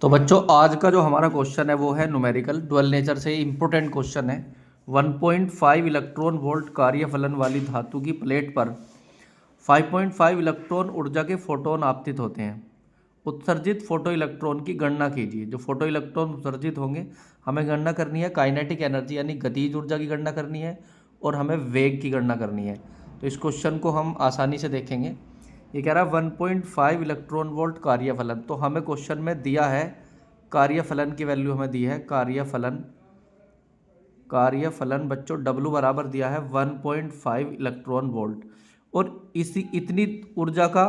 तो बच्चों आज का जो हमारा क्वेश्चन है वो है न्यूमेरिकल डुअल नेचर से इम्पोर्टेंट क्वेश्चन है। 1.5 इलेक्ट्रॉन वोल्ट कार्यफलन वाली धातु की प्लेट पर 5.5 इलेक्ट्रॉन ऊर्जा के फोटोन आपतित होते हैं। उत्सर्जित फोटो इलेक्ट्रॉन की गणना कीजिए। जो फोटो इलेक्ट्रॉन उत्सर्जित होंगे हमें गणना करनी है काइनेटिक एनर्जी यानी गतिज ऊर्जा की गणना करनी है और हमें वेग की गणना करनी है। तो इस क्वेश्चन को हम आसानी से देखेंगे। ये कह रहा है 1.5 इलेक्ट्रॉन वोल्ट कार्यफलन। तो हमें क्वेश्चन में दिया है कार्यफलन की वैल्यू हमें दी है कार्यफलन बच्चों W बराबर दिया है 1.5 इलेक्ट्रॉन वोल्ट और इसी इतनी ऊर्जा का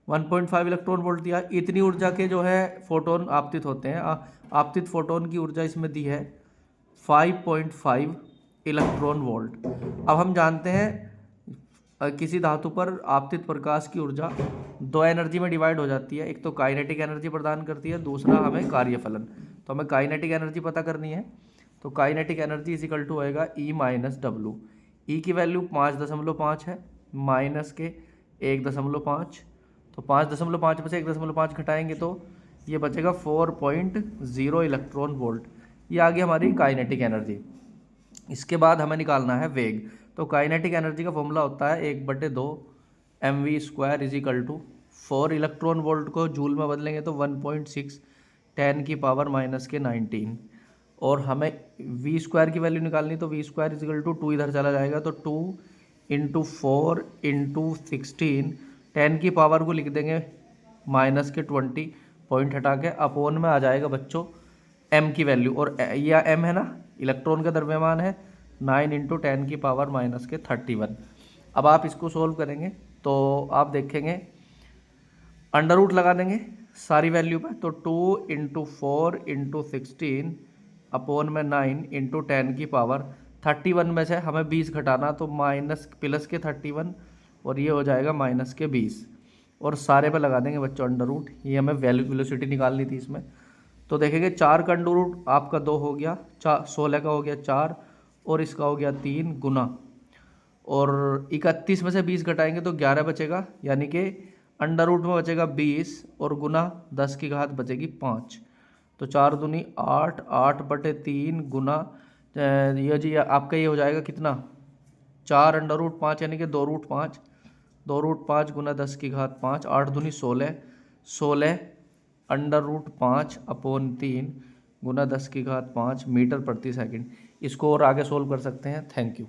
1.5 इलेक्ट्रॉन वोल्ट दिया। इतनी ऊर्जा के जो है फोटोन आपतित होते हैं। आपतित फोटोन की ऊर्जा इसमें दी है 5.5 इलेक्ट्रॉन वोल्ट। अब हम जानते हैं किसी धातु पर आपतित प्रकाश की ऊर्जा दो एनर्जी में डिवाइड हो जाती है। एक तो काइनेटिक एनर्जी प्रदान करती है, दूसरा हमें कार्यफलन। तो हमें काइनेटिक एनर्जी पता करनी है। तो kinetic energy is equal to होएगा E माइनस डब्लू। ई की वैल्यू 5.5 है माइनस के 1.5। तो 5.5 में से 1.5 घटाएंगे तो ये बचेगा 4.0 इलेक्ट्रॉन वोल्ट। ये आ गई हमारी काइनेटिक एनर्जी। इसके बाद हमें निकालना है वेग। तो काइनेटिक एनर्जी का फॉर्मूला होता है 1/2 mv² is equal to 4 electron volt को जूल में बदलेंगे तो 1.6 10 की पावर माइनस के 19। और हमें v² की वैल्यू निकालनी तो v² इज इक्वल टू 2 इधर चला जाएगा तो 2 इंटू 4 इंटू 16 10 की पावर को लिख देंगे माइनस के 20 पॉइंट हटा के अपोन में आ जाएगा बच्चों m की वैल्यू। और यह m है ना इलेक्ट्रॉन का द्रव्यमान है 9 इंटू 10 की पावर माइनस के 31। अब आप इसको सोल्व करेंगे तो आप देखेंगे अंडर रूट लगा देंगे सारी वैल्यू पे। तो 2 इंटू 4 इंटू 16 अपोन में 9 इंटू 10 की पावर 31 में से हमें 20 घटाना तो माइनस प्लस के 31 और ये हो जाएगा माइनस के 20 और सारे पे लगा देंगे बच्चों अंडर रूट। ये हमें वेलोसिटी निकालनी थी इसमें। तो देखेंगे 4 का अंडर रूट आपका 2 हो गया, 16 का हो गया 4 और इसका हो गया 3 गुना और 31 में से 20 घटाएंगे तो 11 बचेगा यानी कि अंडर रूट में बचेगा 20 और गुना 10 की घात बचेगी 5। तो 4 दूनी 8 8/3 गुना ये जी आपका ये हो जाएगा कितना 4 अंडर रूट 5 यानी कि 2 रूट 5 2 रूट 5 गुना 10 की घात 5 8 दूनी 16 16 अंडर रूट 5 अपोन 3 गुना 10 की घात 5 मीटर प्रति सेकंड। इसको और आगे सोल्व कर सकते हैं। Thank you.